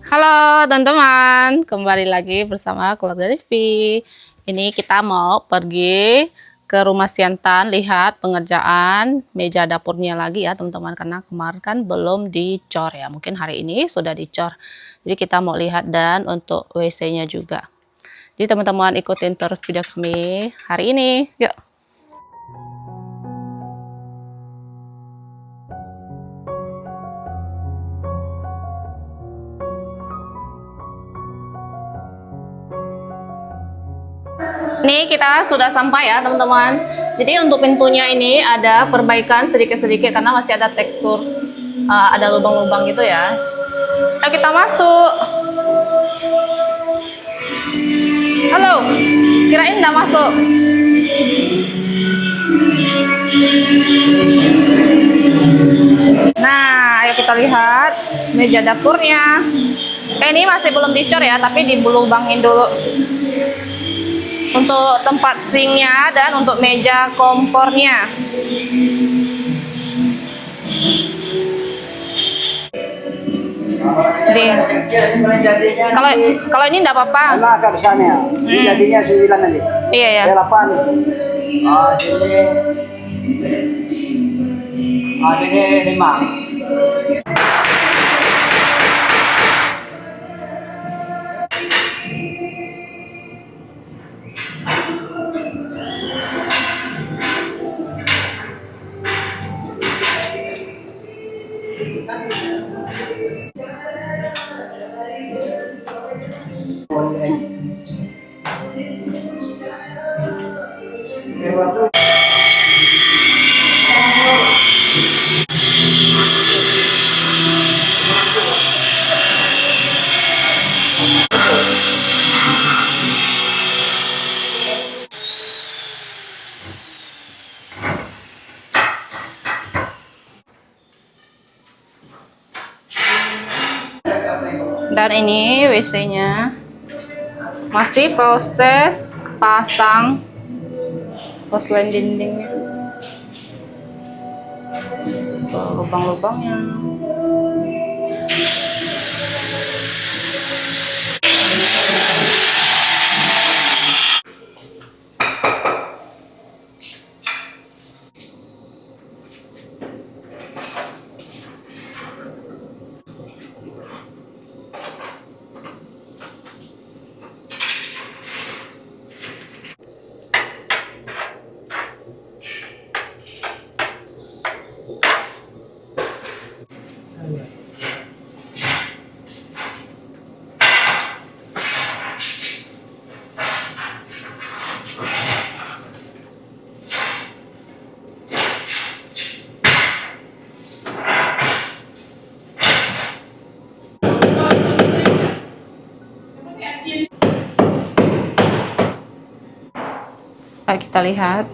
Halo teman-teman, kembali lagi bersama keluarga Devi. Ini kita mau pergi ke rumah Siantan, lihat pengerjaan meja dapurnya lagi ya teman-teman. Karena kemarin kan belum dicor ya, mungkin hari ini sudah dicor. Jadi kita mau lihat dan untuk WC-nya juga. Jadi teman-teman ikutin terus video kami hari ini, yuk. Ini kita sudah sampai ya teman-teman. Jadi untuk pintunya ini ada perbaikan sedikit-sedikit karena masih ada tekstur, ada lubang-lubang gitu ya. Ayo kita masuk. Halo, kirain nggak masuk. Nah, ayo kita lihat meja dapurnya. Ini masih belum dicor ya, tapi dilubangin dulu. Untuk tempat sinknya dan untuk meja kompornya. Kalau ini enggak apa-apa. Emang agak besarnya. Jadinya 9 nanti. Iya ya. 8. Sini 5. Dan ini WC-nya masih proses pasang porselen dindingnya. Tuh, lubang-lubangnya. Ayo kita lihat.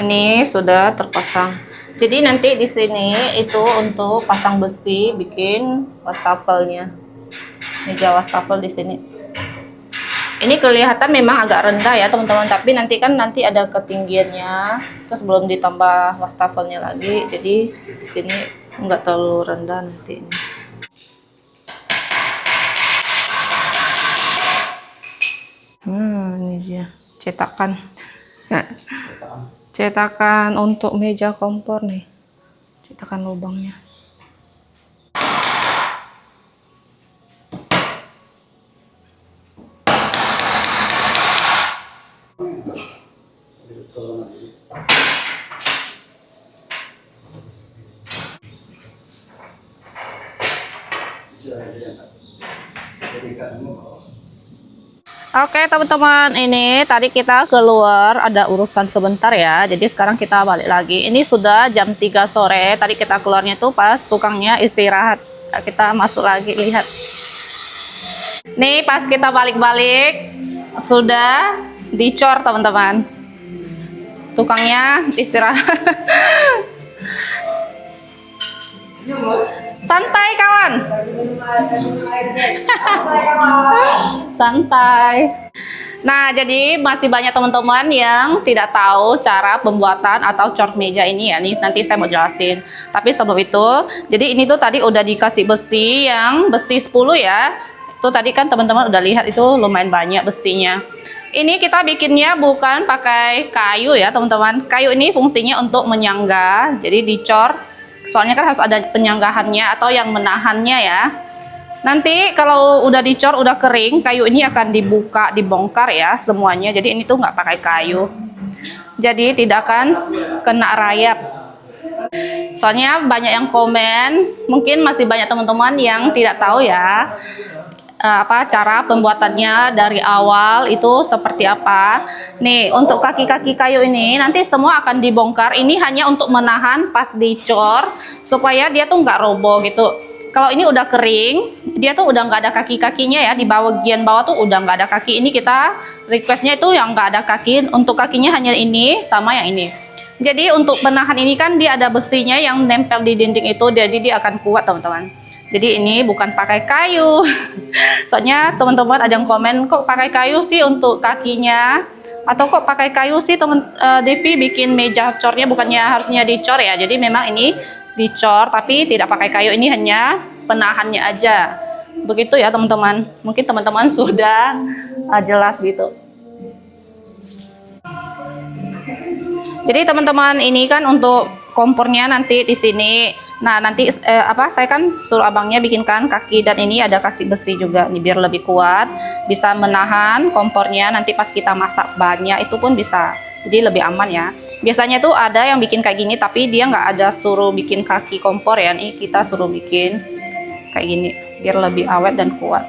Ini sudah terpasang. Jadi nanti di sini itu untuk pasang besi, bikin wastafelnya. Meja wastafel di sini. Ini kelihatan memang agak rendah ya teman-teman, tapi nanti ada ketinggiannya. Terus belum ditambah wastafelnya lagi. Jadi di sini enggak terlalu rendah nanti. Ini dia cetakan. Cetakan untuk meja kompor nih. Cetakan lubangnya. Oke teman-teman, ini tadi kita keluar ada urusan sebentar ya. Jadi sekarang kita balik lagi. Ini sudah jam 3 sore. Tadi kita keluarnya tuh pas tukangnya istirahat. Kita masuk lagi lihat. Nih pas kita balik-balik sudah dicor teman-teman. Tukangnya istirahat. Santai kawan. Santai. Nah, jadi masih banyak teman-teman yang tidak tahu cara pembuatan atau cor meja ini ya. Nih, nanti saya mau jelasin. Tapi sebelum itu, jadi ini tuh tadi udah dikasih besi yang besi 10 ya. Itu tadi kan teman-teman udah lihat itu lumayan banyak besinya. Ini kita bikinnya bukan pakai kayu ya, teman-teman. Kayu ini fungsinya untuk menyangga. Jadi dicor. Soalnya kan harus ada penyanggahannya atau yang menahannya ya. Nanti kalau udah dicor, udah kering, kayu ini akan dibuka, dibongkar ya semuanya. Jadi ini tuh nggak pakai kayu. Jadi tidak akan kena rayap. Soalnya banyak yang komen, mungkin masih banyak teman-teman yang tidak tahu ya apa cara pembuatannya dari awal itu seperti apa. Nih, untuk kaki-kaki kayu ini nanti semua akan dibongkar. Ini hanya untuk menahan pas dicor supaya dia tuh nggak roboh gitu. Kalau ini udah kering, dia tuh udah nggak ada kaki-kakinya ya, di bagian bawah tuh udah nggak ada kaki. Ini kita requestnya itu yang nggak ada kaki, untuk kakinya hanya ini sama yang ini. Jadi untuk penahan ini kan dia ada besinya yang nempel di dinding itu, jadi dia akan kuat teman-teman. Jadi ini bukan pakai kayu. Soalnya teman-teman ada yang komen, kok pakai kayu sih untuk kakinya, atau kok pakai kayu sih teman Devi bikin meja cornya bukannya harusnya dicor ya. Jadi memang ini dicor tapi tidak pakai kayu, ini hanya penahannya aja. Begitu ya teman-teman. Mungkin teman-teman sudah jelas gitu. Jadi teman-teman ini kan untuk kompornya nanti di sini. Nah, nanti saya kan suruh abangnya bikinkan kaki, dan ini ada kasih besi juga nih biar lebih kuat, bisa menahan kompornya nanti pas kita masak banyak itu pun bisa. Jadi lebih aman ya. Biasanya tuh ada yang bikin kayak gini tapi dia nggak ada suruh bikin kaki kompor ya. Nih kita suruh bikin kayak gini biar lebih awet dan kuat.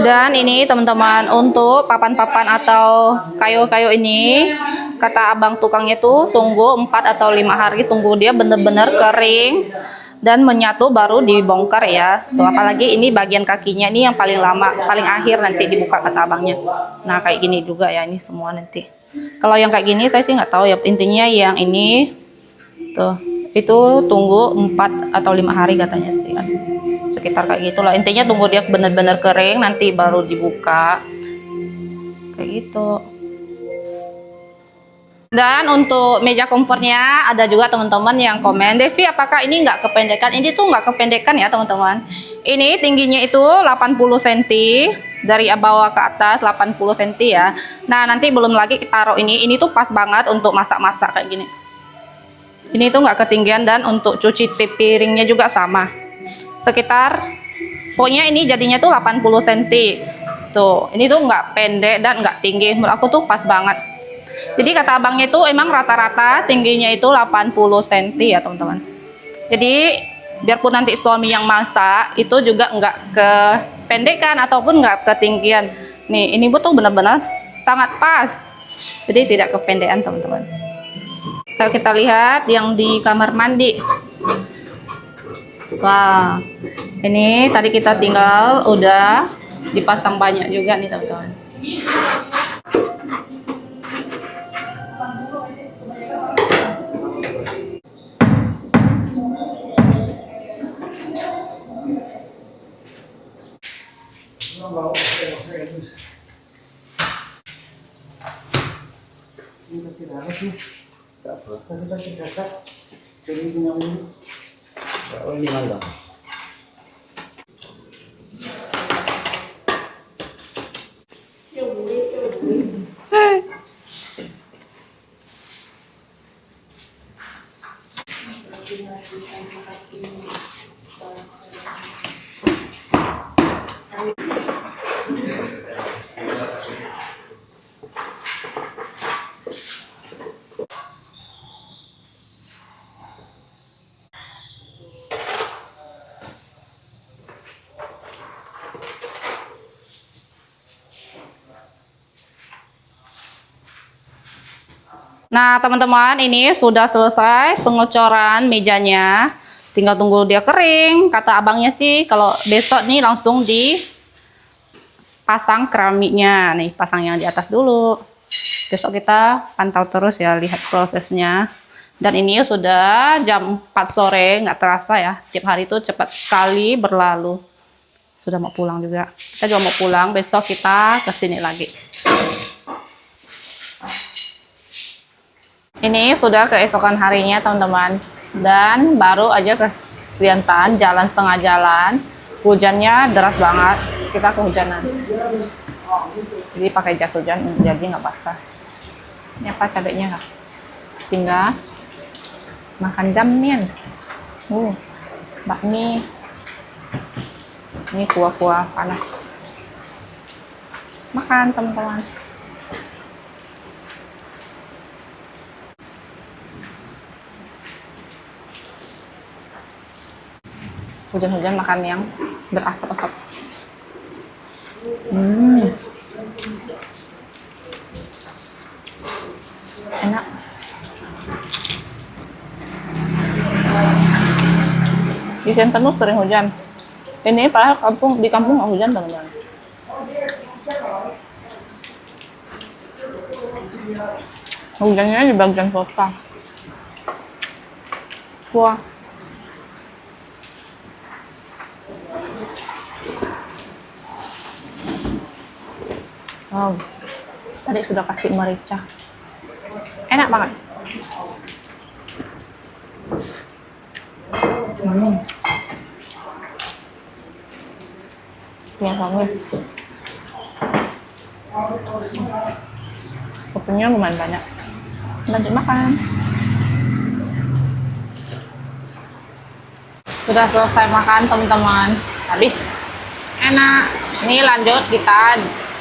Dan ini teman-teman untuk papan-papan atau kayu-kayu ini, kata abang tukangnya tuh tunggu 4 atau 5 hari, tunggu dia bener-bener kering dan menyatu baru dibongkar ya. Tuh, apalagi ini bagian kakinya ini yang paling lama, paling akhir nanti dibuka kata abangnya. Nah kayak gini juga ya, ini semua nanti. Kalau yang kayak gini saya sih nggak tahu ya, intinya yang ini tuh itu tunggu 4 atau 5 hari katanya sih, sekitar kayak gitulah. Intinya tunggu dia bener-bener kering nanti baru dibuka kayak gitu. Dan untuk meja kompornya ada juga teman-teman yang komen, Devi apakah ini nggak kependekan? Ini tuh nggak kependekan ya teman-teman. Ini tingginya itu 80 cm, dari bawah ke atas 80 cm ya. Nah nanti belum lagi kita taruh ini tuh pas banget untuk masak-masak kayak gini. Ini tuh nggak ketinggian, dan untuk cuci piringnya juga sama. Sekitar, pokoknya ini jadinya tuh 80 cm. Tuh, ini tuh nggak pendek dan nggak tinggi. Menurut aku tuh pas banget. Jadi kata abangnya itu emang rata-rata tingginya itu 80 cm ya teman-teman. Jadi biarpun nanti suami yang masak itu juga nggak kependekan ataupun nggak ketinggian. Nih ini tuh benar-benar sangat pas. Jadi tidak kependekan teman-teman. Kalau kita lihat yang di kamar mandi. Wah, ini tadi kita tinggal udah dipasang banyak juga nih teman-teman. Oh, ini mana? Nah teman-teman, ini sudah selesai pengecoran mejanya, tinggal tunggu dia kering. Kata abangnya sih kalau besok nih langsung dipasang keramiknya. Nih pasang yang di atas dulu, besok kita pantau terus ya, lihat prosesnya. Dan ini sudah jam 4 sore, nggak terasa ya, tiap hari itu cepat sekali berlalu. sudah mau pulang juga. Kita juga mau pulang, besok kita ke sini lagi. Ini sudah keesokan harinya teman-teman, dan baru aja ke Siantan, jalan setengah jalan, hujannya deras banget, kita kehujanan. Jadi pakai jas hujan, jadi nggak basah. Ini apa cabenya nggak? Sehingga makan jammin, bakmi. Ini kuah-kuah panas. Makan teman-teman. Hujan-hujan makan yang berasap-asap. Enak. Di Siantan tuh sering hujan. Ini padahal di kampung nggak hujan teman-teman. Hujannya di bagian kota. Wah. Wow. Tadi sudah kasih merica. Enak banget. Yang banget. Kopinya lumayan banyak. Lanjut makan. Sudah selesai makan teman-teman. Habis. Enak. Ini lanjut kita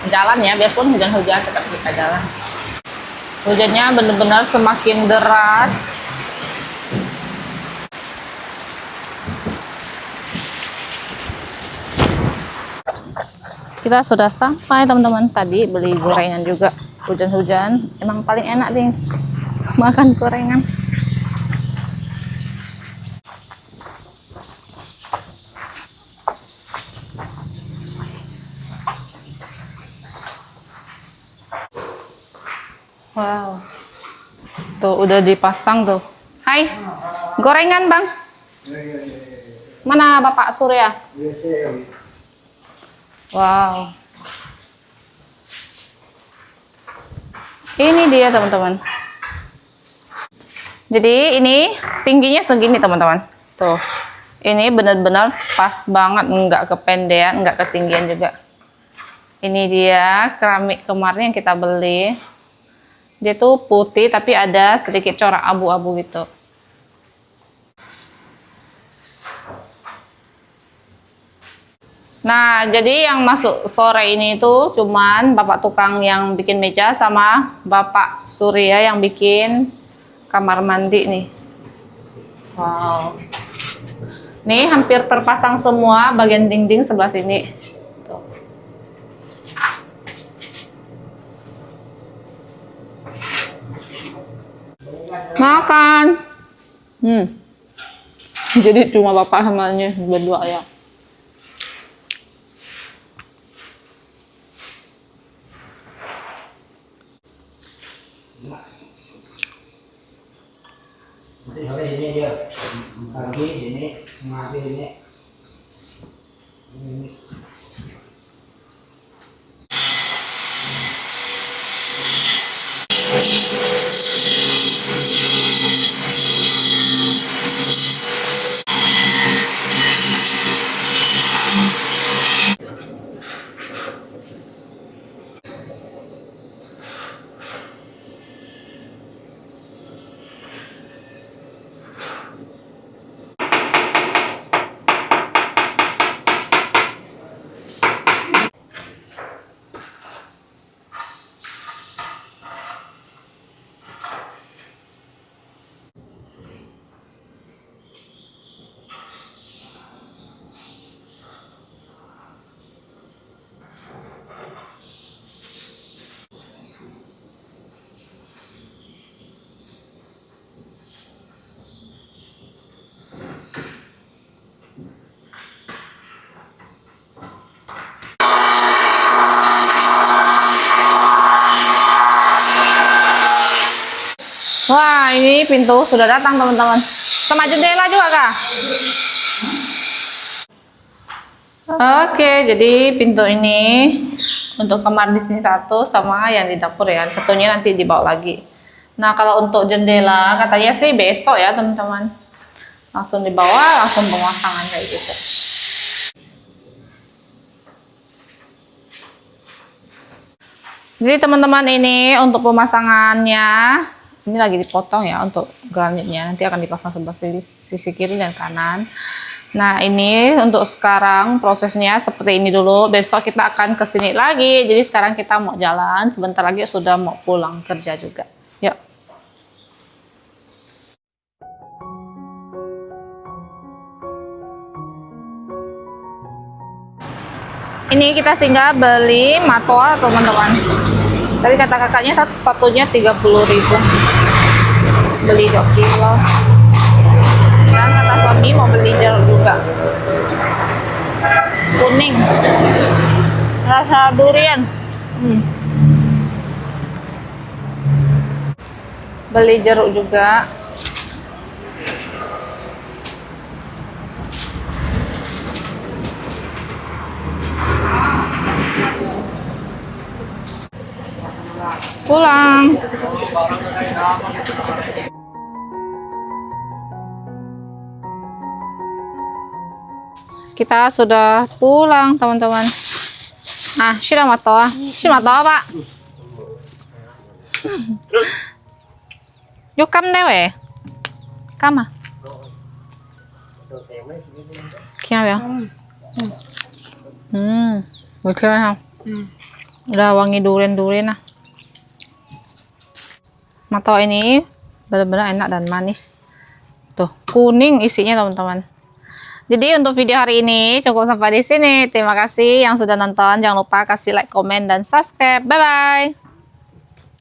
jalan ya, biarpun hujan-hujan tetap kita jalan. Hujannya benar-benar semakin deras. Kita sudah sampai teman-teman. Tadi beli gorengan juga. Hujan-hujan emang paling enak deh makan gorengan. Wow. Tuh udah dipasang tuh. Hai. Gorengan, Bang. Mana Bapak Surya? Wow. Ini dia teman-teman. Jadi ini tingginya segini teman-teman. Tuh. Ini benar-benar pas banget, nggak kependean, nggak ketinggian juga. Ini dia keramik kemarin yang kita beli. Dia tuh putih tapi ada sedikit corak abu-abu gitu. Nah, jadi yang masuk sore ini tuh cuman Bapak tukang yang bikin meja sama Bapak Surya yang bikin kamar mandi nih. Wow. Nih hampir terpasang semua bagian dinding sebelah sini. Tuh. Makan. Jadi cuma Bapak hamilnya berdua ya. Hari ini dia, pagi ini, mati ini. Wah, ini pintu sudah datang teman-teman. Sama jendela juga kah? Oke, jadi pintu ini untuk kamar di sini satu sama yang di dapur ya. Satunya nanti dibawa lagi. Nah, kalau untuk jendela katanya sih besok ya, teman-teman. Langsung dibawa, langsung pemasangan kayak gitu. Jadi teman-teman ini untuk pemasangannya ini lagi dipotong ya untuk granitnya, nanti akan dipasang sebelah sisi kiri dan kanan. Nah ini untuk sekarang prosesnya seperti ini dulu, besok kita akan kesini lagi. Jadi sekarang kita mau jalan, sebentar lagi sudah mau pulang kerja juga. Yuk. Ini kita singgah beli matoa teman-teman. Tadi kata kakaknya satunya 30.000. Beli 2 kilo. Dan kata suami mau beli jeruk juga. Kuning. Rasa durian. Beli jeruk juga. Pulang. Kita sudah pulang, teman-teman. Ah, sudah matoa. Sudah matoa, Pak. Yuk kam deh, weh. Kam ah. Kia ya? Betul kan? Udah wangi durian-durian nah. Matoa ini benar-benar enak dan manis. Tuh, kuning isinya, teman-teman. Jadi untuk video hari ini cukup sampai di sini. Terima kasih yang sudah nonton. Jangan lupa kasih like, komen, dan subscribe. Bye-bye.